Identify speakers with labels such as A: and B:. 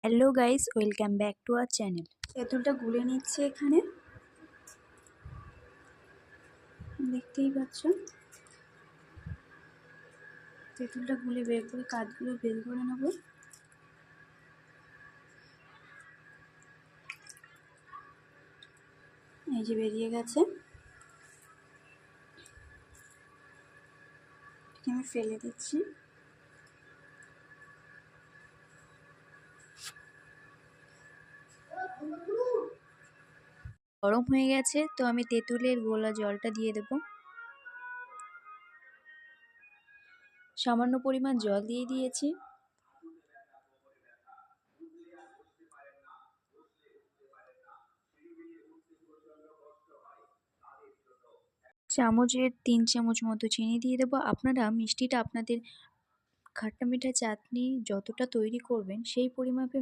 A: Hello guys, welcome back to our channel. তেঁতুলটা গুলে নিচ্ছে এখানে, দেখতেই পাচ্ছ। তেঁতুলটা গুলে বের করে কাঠগুলো বের করে নেবো। এই যে বেরিয়ে গেছে, আমি ফেলে দিচ্ছি। গরম হয়ে গেছে, তো আমি তেঁতুলের গোলা জলটা দিয়ে দেব। সামান্য পরিমাণ জল দিয়ে দিয়েছি। চামচের 3 চামচ মতো চিনি দিয়ে দেবো। আপনারা মিষ্টিটা আপনাদের খাট্টা মিঠা চাটনি যতটা তৈরি করবেন সেই পরিমাপে